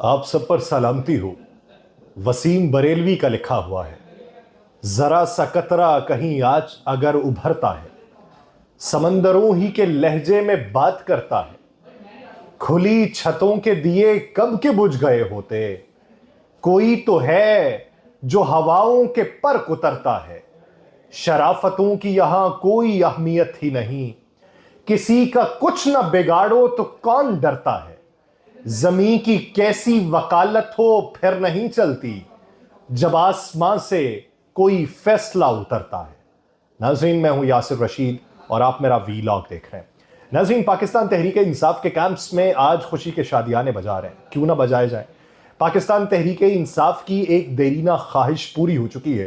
आप सब पर सलामती हो। वसीम बरेलवी का लिखा हुआ है। जरा सा कतरा कहीं आज अगर उभरता है, समंदरों ही के लहजे में बात करता है। खुली छतों के दिए कब के बुझ गए होते, कोई तो है जो हवाओं के पर उतरता है। शराफतों की यहां कोई अहमियत ही नहीं, किसी का कुछ न बिगाड़ो तो कौन डरता है। जमीन की कैसी वकालत हो फिर नहीं चलती, जब आसमां से कोई फैसला उतरता है। नाज़रीन, मैं हूं यासिर रशीद और आप मेरा वीलॉग देख रहे हैं। नाज़रीन, पाकिस्तान तहरीक इंसाफ के कैंप्स में आज खुशी के शादियाने बजा रहे हैं, क्यों ना बजाए जाए। पाकिस्तान तहरीक इंसाफ की एक देरीना ख्वाहिश पूरी हो चुकी है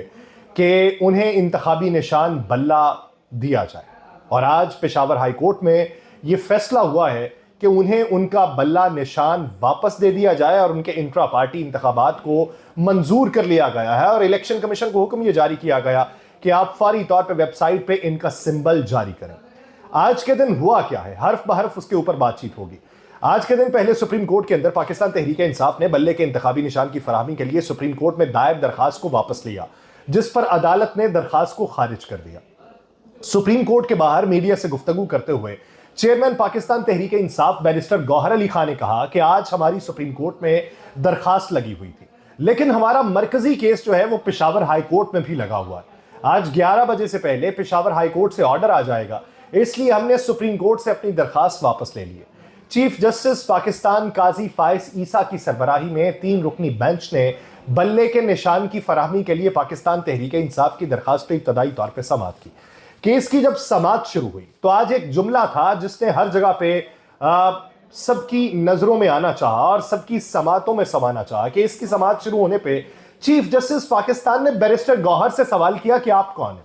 कि उन्हें इंतखाबी निशान बल्ला दिया जाए, और आज पेशावर हाई कोर्ट में यह फैसला हुआ है कि उन्हें उनका बल्ला निशान वापस दे दिया जाए और उनके इंट्रा पार्टी इंतखाबात को मंजूर कर लिया गया है। और इलेक्शन कमीशन को हुक्म यह जारी किया गया कि आप फौरी तौर पर वेबसाइट पे इनका सिंबल जारी करें। आज के दिन हुआ क्या है, हर्फ बहर्फ उसके ऊपर बातचीत होगी। आज के दिन पहले सुप्रीम कोर्ट के अंदर पाकिस्तान तहरीक इंसाफ ने बल्ले के इंतखाबी निशान की फराहमी के लिए सुप्रीम कोर्ट में दायर दरखास्त को वापस लिया, जिस पर अदालत ने दरखास्त को खारिज कर दिया। सुप्रीम कोर्ट के बाहर मीडिया से गुफ्तगू करते हुए चेयरमैन पाकिस्तान तहरीक इंसाफ बैरिस्टर गौहर अली खान ने कहा कि आज हमारी सुप्रीम कोर्ट में दरखास्त लगी हुई थी, लेकिन हमारा मरकजी केस जो है वो पेशावर हाई कोर्ट में भी लगा हुआ है। आज 11 बजे से पहले पेशावर हाई कोर्ट से ऑर्डर आ जाएगा, इसलिए हमने सुप्रीम कोर्ट से अपनी दरखास्त वापस ले ली है। चीफ जस्टिस पाकिस्तान काजी फाइज ईसा की सरबराही में 3 रुकनी बेंच ने बल्ले के निशान की फराहमी के लिए पाकिस्तान तहरीक इंसाफ की दरखास्त पर इब्तदाई तौर पर समाअत की। केस की जब समाअत शुरू हुई तो आज एक जुमला था जिसने हर जगह पे सबकी नजरों में आना चाहा और सबकी समाअतों में समाना चाहा। केस की समाअत शुरू होने पे चीफ जस्टिस पाकिस्तान ने बैरिस्टर गौहर से सवाल किया कि आप कौन हैं,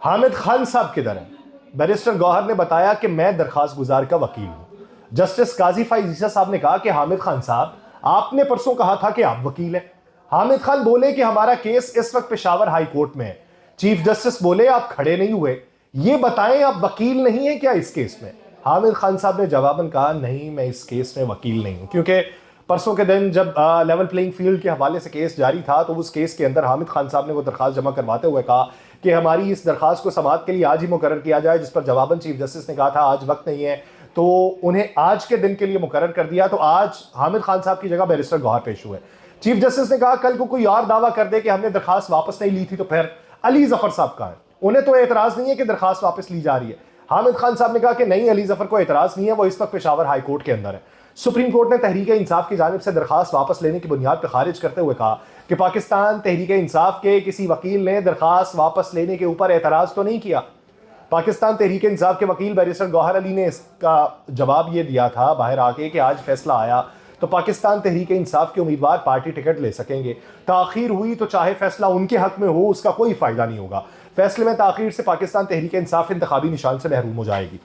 हामिद खान साहब किधर हैं। बैरिस्टर गौहर ने बताया कि मैं दरखास्त गुजार का वकील हूं। जस्टिस काजी फाइज ईसा साहब ने कहा कि हामिद खान साहब, आपने परसों कहा था कि आप वकील हैं। हामिद खान बोले कि हमारा केस इस वक्त पेशावर हाई कोर्ट में है। चीफ जस्टिस बोले आप खड़े नहीं हुए, ये बताएं आप वकील नहीं है क्या इस केस में। हामिद खान साहब ने जवाबन कहा नहीं, मैं इस केस में वकील नहीं हूं, क्योंकि परसों के दिन जब लेवल प्लेइंग फील्ड के हवाले से केस जारी था तो उस केस के अंदर हामिद खान साहब ने वो दरखास्त जमा करवाते हुए कहा कि हमारी इस दरखास्त को समाअत के लिए आज ही मुकर्रर किया जाए, जिस पर जवाबन चीफ जस्टिस ने कहा था आज वक्त नहीं है, तो उन्हें आज के दिन के लिए मुकर्रर कर दिया। तो आज हामिद खान साहब की जगह बैरिस्टर गौहर पेश हुए। चीफ जस्टिस ने कहा कल को कोई और दावा कर दे कि हमने दरखास्त वापस नहीं ली थी तो फिर अली जफर साहब का है, उन्हें तो एतराज नहीं है कि दरखास्त वापस ली जा रही है। हामिद खान साहब ने कहा कि नहीं, अली जफर को एतराज नहीं है, वो इस वक्त पेशावर हाई कोर्ट के अंदर है। सुप्रीम कोर्ट ने तहरीक इंसाफ की जानिब से दरखास्त वापस लेने की बुनियाद पर खारिज करते हुए कहा कि पाकिस्तान तहरीक इंसाफ के किसी वकील ने दरखास्त वापस लेने के ऊपर एतराज तो नहीं किया। पाकिस्तान तहरीक इंसाफ के वकील बैरिस्टर गौहर अली ने इसका जवाब ये दिया था बाहर आके कि आज फैसला आया तो पाकिस्तान तहरीक इंसाफ के उम्मीदवार पार्टी टिकट ले सकेंगे। ताखीर हुई तो चाहे फैसला उनके हक में हो, उसका कोई फायदा नहीं होगा। फैसले में ताखीर से पाकिस्तान तहरीक इंसाफ इंतखाबी निशान से महरूम हो जाएगी।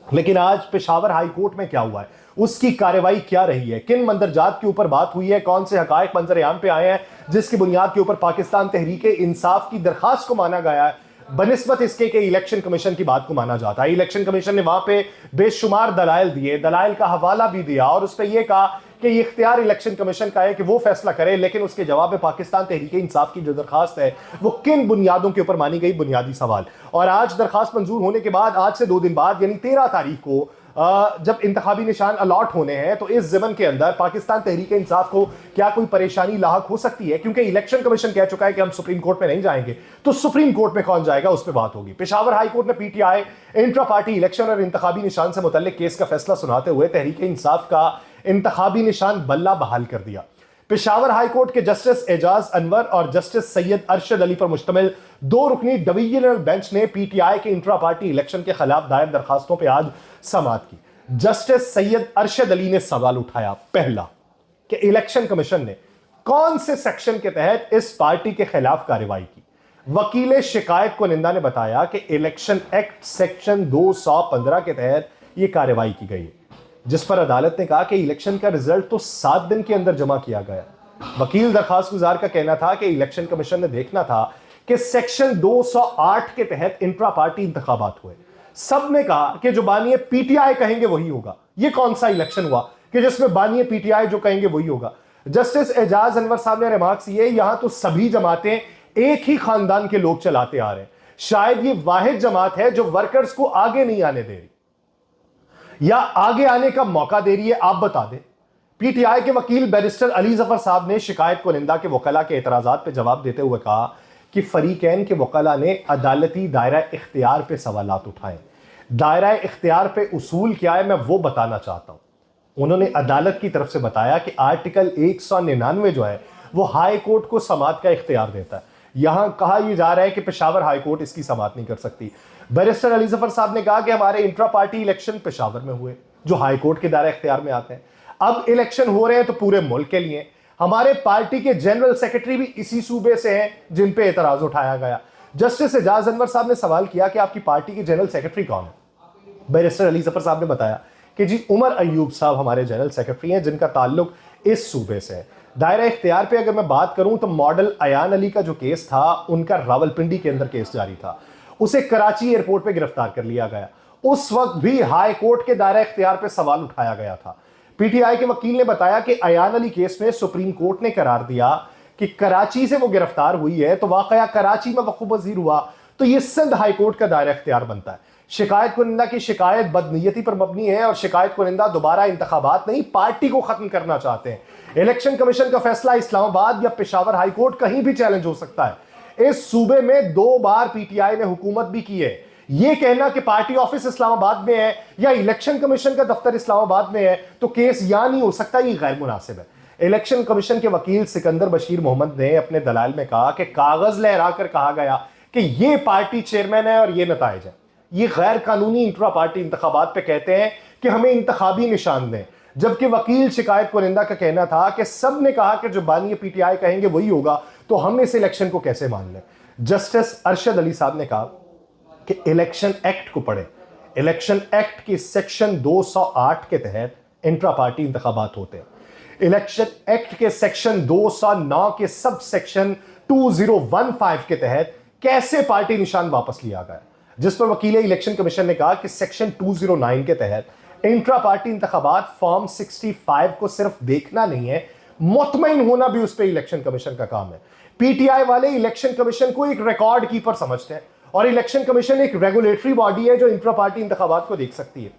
लेकिन आज पेशावर हाई कोर्ट में क्या हुआ है, उसकी कार्रवाई क्या रही है, किन मंदरजात के ऊपर बात हुई है, कौन से हकायक मंजर-ए-आम पे आए हैं जिसकी बुनियाद के ऊपर पाकिस्तान तहरीक इंसाफ की दरखास्त को माना गया है बनिस्बत इसके कि इलेक्शन कमीशन की बात को माना जाता है। इलेक्शन कमीशन ने वहां पे बेशुमार दलाइल दिए, दलाइल का हवाला भी दिया और उस पर यह कहा कि ये इख्तियार इलेक्शन कमीशन का है कि वो फैसला करे, लेकिन उसके जवाब में पाकिस्तान तहरीक इंसाफ की जो दरखास्त है वो किन बुनियादों के ऊपर मानी गई, बुनियादी सवाल। और आज दरखास्त मंजूर होने के बाद आज से 2 दिन बाद यानी 13 तारीख को जब इंतखाबी निशान अलॉट होने हैं तो इस ज़मन के अंदर पाकिस्तान तहरीक इंसाफ को क्या कोई परेशानी लाहक हो सकती है, क्योंकि इलेक्शन कमीशन कह चुका है कि हम सुप्रीम कोर्ट में नहीं जाएंगे, तो सुप्रीम कोर्ट में कौन जाएगा, उस पर बात होगी। पेशावर हाई कोर्ट ने पीटीआई इंट्रा पार्टी इलेक्शन और इंतखाबी निशान से मुतल्लिक केस का फैसला सुनाते हुए तहरीक इंसाफ का इंतखाबी निशान बल्ला बहाल कर दिया। पेशावर हाई कोर्ट के जस्टिस एजाज अनवर और जस्टिस सैयद अरशद अली पर मुश्तमिल 2 रुकनी डिवीजनल बेंच ने पीटीआई के इंट्रा पार्टी इलेक्शन के खिलाफ दायर दरखास्तों पर आज समाअत की। जस्टिस सैयद अरशद अली ने सवाल उठाया, पहला कि इलेक्शन कमीशन ने कौन से सेक्शन के तहत इस पार्टी के खिलाफ कार्रवाई की। वकील शिकायत कुनिंदा ने बताया कि इलेक्शन एक्ट सेक्शन 215 के तहत यह कार्रवाई की गई है, जिस पर अदालत ने कहा कि इलेक्शन का रिजल्ट तो 7 दिन के अंदर जमा किया गया। वकील दरखास्त गुजार का कहना था कि इलेक्शन कमीशन ने देखना था कि सेक्शन 208 के तहत इंट्रा पार्टी इंतखाबात हुए। सब ने कहा कि जो बानी पीटीआई कहेंगे वही होगा। ये कौन सा इलेक्शन हुआ कि जिसमें बानी पीटीआई जो कहेंगे वही होगा। जस्टिस एजाज अनवर साहब ने रिमार्क्स ये, यहां तो सभी जमातें एक ही खानदान के लोग चलाते आ रहे हैं, शायद ये वाहिद जमात है जो वर्कर्स को आगे नहीं आने दे रही या आगे आने का मौका दे रही है, आप बता दें। पीटीआई के वकील बैरिस्टर अली जफर साहब ने शिकायत कुनिंदा के वकला के एतराजात पर जवाब देते हुए कहा कि फरीकैन के वकला ने अदालती दायरा इख्तियार पे सवालात उठाए। दायरा इख्तियार पे उसूल क्या है मैं वो बताना चाहता हूं। उन्होंने अदालत की तरफ से बताया कि आर्टिकल 199 जो है वो हाई कोर्ट को समाअत का इख्तियार देता है। यहां कहा यह जा रहा है कि पेशावर हाई कोर्ट इसकी समाअत नहीं कर सकती। बैरिस्टर अली जफर साहब ने कहा कि हमारे इंट्रा पार्टी इलेक्शन पेशावर में हुए जो हाई कोर्ट के दायरा इख्तियार में आते हैं। अब इलेक्शन हो रहे हैं तो पूरे मुल्क के लिए। हमारे पार्टी के जनरल सेक्रेटरी भी इसी सूबे से हैं जिन पे एतराज उठाया गया। जस्टिस एजाज अनवर साहब ने सवाल किया कि आपकी पार्टी के जनरल सेक्रेटरी कौन है। बैरिस्टर अली जफर साहब ने बताया कि जी उमर अयूब साहब हमारे जनरल सेक्रेटरी हैं जिनका ताल्लुक इस सूबे से है। दायरा इख्तियार पे अगर मैं बात करूं तो मॉडल अयान अली का जो केस था उनका रावलपिंडी के अंदर केस जारी था, उसे कराची एयरपोर्ट पे गिरफ्तार कर लिया गया। उस वक्त भी हाई कोर्ट के दायरा इख्तियार पे सवाल उठाया गया था। पीटीआई के वकील ने बताया कि अयान अली केस में सुप्रीम कोर्ट ने करार दिया कि कराची से वो गिरफ्तार हुई है तो वाकया कराची में वक़ूफ़ पज़ीर हुआ तो ये सिंध हाई कोर्ट का दायरा इख्तियार बनता है। शिकायत कुनिंदा की शिकायत बदनीयती पर मबनी है और शिकायत कुनिंदा दोबारा इंतखाबात नहीं पार्टी को खत्म करना चाहते हैं। इलेक्शन कमीशन का फैसला इस्लामाबाद या पेशावर हाई कोर्ट कहीं भी चैलेंज हो सकता है। इस सूबे में 2 बार पीटीआई ने हुकूमत भी की है। यह कहना कि पार्टी ऑफिस इस्लामाबाद में है या इलेक्शन कमीशन का दफ्तर इस्लामाबाद में है तो केस यहां नहीं हो सकता, यह गैर मुनासिब है। इलेक्शन कमीशन के वकील सिकंदर बशीर मोहम्मद ने अपने दलाइल में कहा कि कागज लहरा कर कहा गया कि यह पार्टी चेयरमैन है और यह नताइज है। ये गैर कानूनी इंट्रा पार्टी इंतखाबात पे कहते हैं कि हमें इंतखाबी निशान दें, जबकि वकील शिकायत कुनिंदा का कहना था कि सब ने कहा कि जो बानी पीटीआई कहेंगे वही होगा तो हम इस इलेक्शन को कैसे मान लें। जस्टिस अरशद अली साहब ने कहा कि इलेक्शन एक्ट को पढ़े। इलेक्शन एक्ट के सेक्शन 208 के तहत इंट्रा पार्टी इंतखाबात होते हैं। इलेक्शन एक्ट के सेक्शन 209 के सब सेक्शन 2015 के तहत कैसे पार्टी निशान वापस लिया गया, जिस पर वकील इलेक्शन कमीशन ने कहा कि सेक्शन 209 के तहत इंट्रा पार्टी इंतखाबात फॉर्म 65 को सिर्फ देखना नहीं है, मुतमईन होना भी उस पर इलेक्शन कमीशन का काम है। पीटीआई वाले इलेक्शन कमीशन को एक रिकॉर्ड कीपर समझते हैं और इलेक्शन कमीशन एक रेगुलेटरी बॉडी है जो इंट्रा पार्टी इंतखाबात को देख सकती है।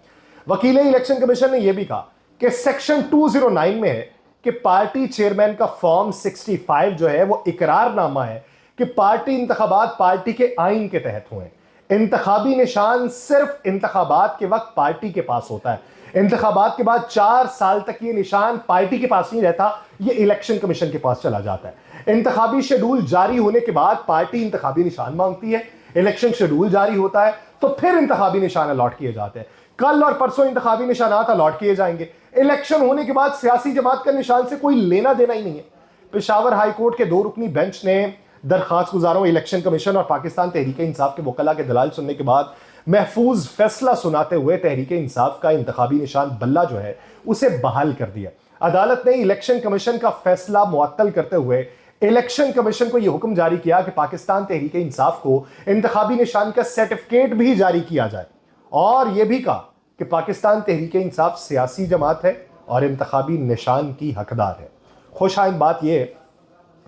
वकील इलेक्शन कमीशन ने यह भी कहा कि सेक्शन 209 में है कि पार्टी चेयरमैन का फॉर्म 65 जो है वो इकरारनामा है कि पार्टी इंतखाबात पार्टी के आइन के तहत हुए। इंतखाबी निशान सिर्फ इंतखाबात के वक्त पार्टी के पास होता है। इंतखाबात के बाद 4 साल तक ये निशान पार्टी के पास नहीं रहता, ये इलेक्शन कमीशन के पास चला जाता है। इंतखाबी शेड्यूल जारी होने के बाद पार्टी इंतखाबी निशान मांगती है, इलेक्शन शेड्यूल जारी होता है तो फिर इंतखाबी निशान अलॉट किए जाते हैं। कल और परसों इंतखाबी निशानात अलॉट किए जाएंगे। इलेक्शन होने के बाद सियासी जमात का निशान से कोई लेना देना ही नहीं है। पेशावर हाई कोर्ट के 2 रुकनी बेंच ने दरखास्त गुजारों इलेक्शन कमीशन और पाकिस्तान तहरीक इंसाफ के वकला के दलाल सुनने के बाद महफूज फैसला सुनाते हुए तहरीक इंसाफ का इंतखाबी निशान बल्ला जो है उसे बहाल कर दिया। अदालत ने इलेक्शन कमीशन का फैसला मुअत्तल करते हुए इलेक्शन कमीशन को यह हुक्म जारी किया कि पाकिस्तान तहरीक इंसाफ को इंतखाबी निशान का सर्टिफिकेट भी जारी किया जाए और यह भी कहा कि पाकिस्तान तहरीक इंसाफ सियासी जमात है और इंतखाबी निशान की हकदार है। खुशाइन बात यह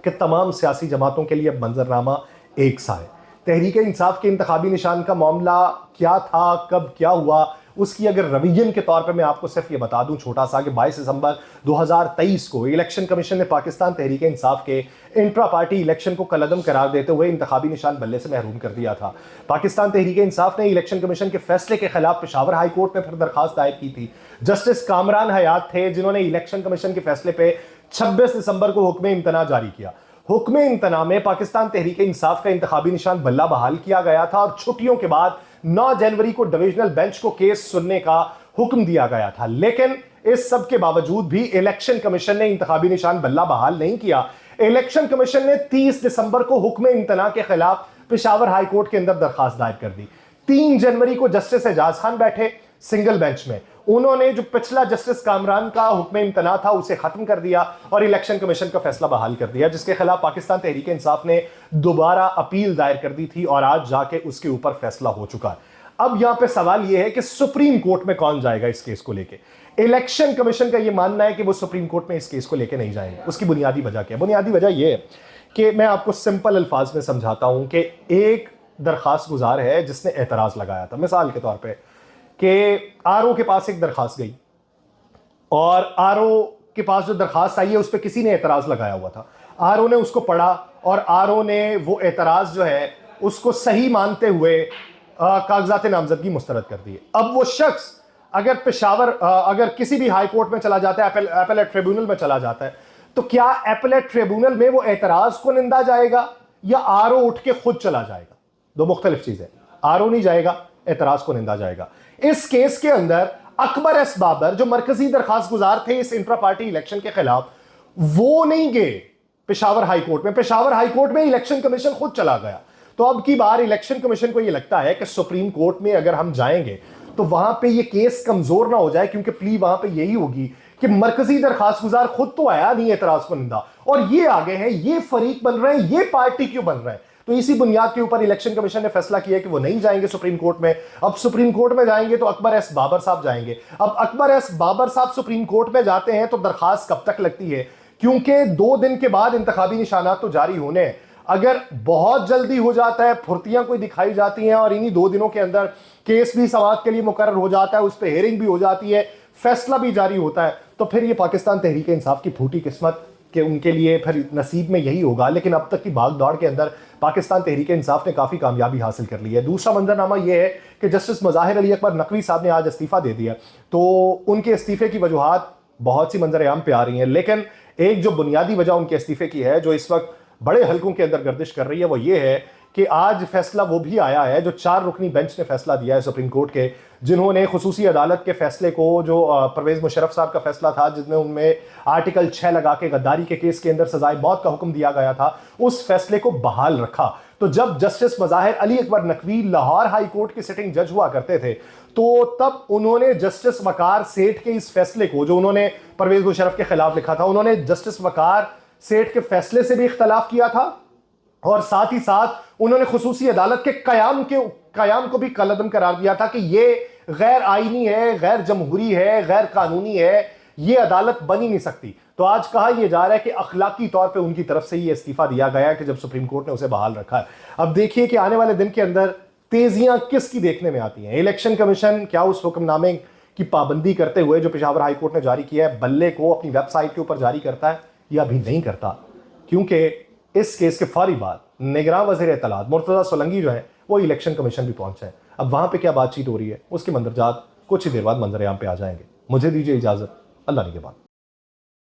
कि तमाम सियासी जमातों के लिए अब मंजरनामा एक सा है। तहरीक इंसाफ के इंतखाबी निशान का मामला क्या था, कब क्या हुआ, उसकी अगर रविजन के तौर पे मैं आपको सिर्फ ये बता दूं छोटा सा कि 22 दिसंबर 2023 को इलेक्शन कमीशन ने पाकिस्तान तहरीक इंसाफ के इंट्रा पार्टी इलेक्शन को कलअदम करार देते हुए इंतखाबी निशान बल्ले से महरूम कर दिया था। पाकिस्तान तहरीक इंसाफ ने इलेक्शन कमीशन के फैसले के खिलाफ पेशावर हाई कोर्ट में फिर दरखास्त दायर की थी। जस्टिस कामरान हयात थे जिन्होंने इलेक्शन कमीशन के फैसले पे 26 दिसंबर को हुक्म इम्तना जारी किया। हुक्म इम्तना में पाकिस्तान तहरीक इंसाफ का इंतखाबी निशान बल्ला बहाल किया गया था और छुट्टियों के बाद 9 जनवरी को डिविजनल बेंच को केस सुनने का हुक्म दिया गया था। लेकिन इस सब के बावजूद भी इलेक्शन कमीशन ने इंतखाबी निशान बल्ला बहाल नहीं किया। इलेक्शन कमीशन ने 30 दिसंबर को हुक्म इम्तना के खिलाफ पेशावर हाई कोर्ट के अंदर दरखास्त दायर कर दी। 3 जनवरी को जस्टिस एजाज खान बैठे सिंगल बेंच में, उन्होंने जो पिछला जस्टिस कामरान का हुक्म इम्तना था उसे खत्म कर दिया और इलेक्शन कमीशन का फैसला बहाल कर दिया, जिसके खिलाफ पाकिस्तान तहरीक इंसाफ ने दोबारा अपील दायर कर दी थी और आज जाके उसके ऊपर फैसला हो चुका है। अब यहां पे सवाल यह है कि सुप्रीम कोर्ट में कौन जाएगा इस केस को लेके। इलेक्शन कमीशन का यह मानना है कि वो सुप्रीम कोर्ट में इस केस को लेके नहीं जाएंगे। उसकी बुनियादी वजह क्या है? बुनियादी वजह यह है कि मैं आपको सिंपल अल्फाज में समझाता हूं कि एक दरखास्त गुजार है जिसने एतराज लगाया था, मिसाल के तौर पर कि आरओ के पास एक दरखास्त गई और आरओ के पास जो दरखास्त आई है उस पर किसी ने एतराज लगाया हुआ था। आरओ ने उसको पढ़ा और आरओ ने वो एतराज जो है उसको सही मानते हुए कागजात नामजदगी मुस्तरद कर दिए। अब वो शख्स अगर पेशावर अगर किसी भी हाई कोर्ट में चला जाता है, एपेलेट ट्रिब्यूनल में चला जाता है, तो क्या एपेलेट ट्रिब्यूनल में वो एतराज को निंदा जाएगा या आरओ उठ के खुद चला जाएगा? दो मुख्तलिफ चीजें। आरओ नहीं जाएगा, एतराज को निंदा जाएगा। इस केस के अंदर अकबर एस बाबर जो मरकजी दरखास्त गुजार थे इस इंट्रा पार्टी इलेक्शन के खिलाफ, वो नहीं गए पेशावर हाई कोर्ट में। पेशावर हाई कोर्ट में इलेक्शन कमीशन खुद चला गया। तो अब की बार इलेक्शन कमीशन को यह लगता है कि सुप्रीम कोर्ट में अगर हम जाएंगे तो वहां पे ये केस कमजोर ना हो जाए, क्योंकि प्ली वहां पे यही होगी कि मरकजी दरखास्त गुजार खुद तो आया नहीं एतराज को निंदा और ये आगे हैं, ये फरीक बन रहे हैं, ये पार्टी क्यों बन रहे हैं। तो इसी बुनियाद के ऊपर इलेक्शन कमीशन ने फैसला किया कि वो नहीं जाएंगे सुप्रीम कोर्ट में। अब सुप्रीम कोर्ट में जाएंगे तो अकबर एस बाबर साहब जाएंगे। अब अकबर एस बाबर साहब सुप्रीम कोर्ट में जाते हैं तो दरखास्त कब तक लगती है? क्योंकि 2 दिन के बाद इंतखाबी निशानात तो जारी होने हैं। अगर बहुत जल्दी हो जाता है, फुर्तियां कोई दिखाई जाती हैं और इन्हीं 2 दिनों के अंदर केस भी समाअत के लिए मुकर्रर हो जाता है, उस पर हेयरिंग भी हो जाती है, फैसला भी जारी होता है, तो फिर ये पाकिस्तान तहरीक इंसाफ की फूटी किस्मत कि उनके लिए फिर नसीब में यही होगा। लेकिन अब तक की भाग दौड़ के अंदर पाकिस्तान तहरीक इंसाफ ने काफ़ी कामयाबी हासिल कर ली है। दूसरा मंजरनामा यह है कि जस्टिस मज़ाहिर अली अकबर नकवी साहब ने आज इस्तीफ़ा दे दिया। तो उनके इस्तीफ़े की वजूहात बहुत सी मंजर आम पे आ रही हैं, लेकिन एक जो बुनियादी वजह उनके इस्तीफ़े की है, जो इस वक्त बड़े हलकों के अंदर गर्दिश कर रही है, वो ये है कि आज फैसला वो भी आया है जो 4 रुकनी बेंच ने फैसला दिया है सुप्रीम कोर्ट के, जिन्होंने खुसूसी अदालत के फैसले को, जो परवेज मुशर्रफ साहब का फैसला था जिसमें उनमें आर्टिकल 6 लगा के गद्दारी के केस के अंदर सजाए मौत का हुक्म दिया गया था, उस फैसले को बहाल रखा। तो जब justice Mazahir Ali Akbar Naqvi Lahore high court के सिटिंग जज हुआ करते थे, तो तब उन्होंने जस्टिस वकार सेठ के इस फैसले को, जो उन्होंने परवेज मुशर्रफ के खिलाफ लिखा था, उन्होंने जस्टिस वकार सेठ के फैसले से भी इख्तलाफ किया था और साथ ही साथ उन्होंने खुसूसी अदालत के कयाम को भी कलअदम करार दिया था कि यह गैर आईनी है, गैर जमहूरी है, गैर कानूनी है, यह अदालत बन ही नहीं सकती। तो आज कहा यह जा रहा है कि अखलाकी तौर पे उनकी तरफ से यह इस्तीफा दिया गया है कि जब सुप्रीम कोर्ट ने उसे बहाल रखा है। अब देखिए कि आने वाले दिन के अंदर तेजियां किसकी देखने में आती हैं। इलेक्शन कमीशन क्या उस हुक्मनामे की पाबंदी करते हुए जो पेशावर हाई कोर्ट ने जारी किया है, बल्ले को अपनी वेबसाइट के ऊपर जारी करता है या अभी नहीं करता? क्योंकि इस केस के फौरी बाद निगरान वज़ीर इत्तलात मुर्तज़ा सोलंकी जो है वो इलेक्शन कमीशन भी पहुंचा है। अब वहां पे क्या बातचीत हो रही है उसके मंदरजात कुछ ही देर बाद मंजर आम पे आ जाएंगे। मुझे दीजिए इजाजत, अल्लाह ने के बाद।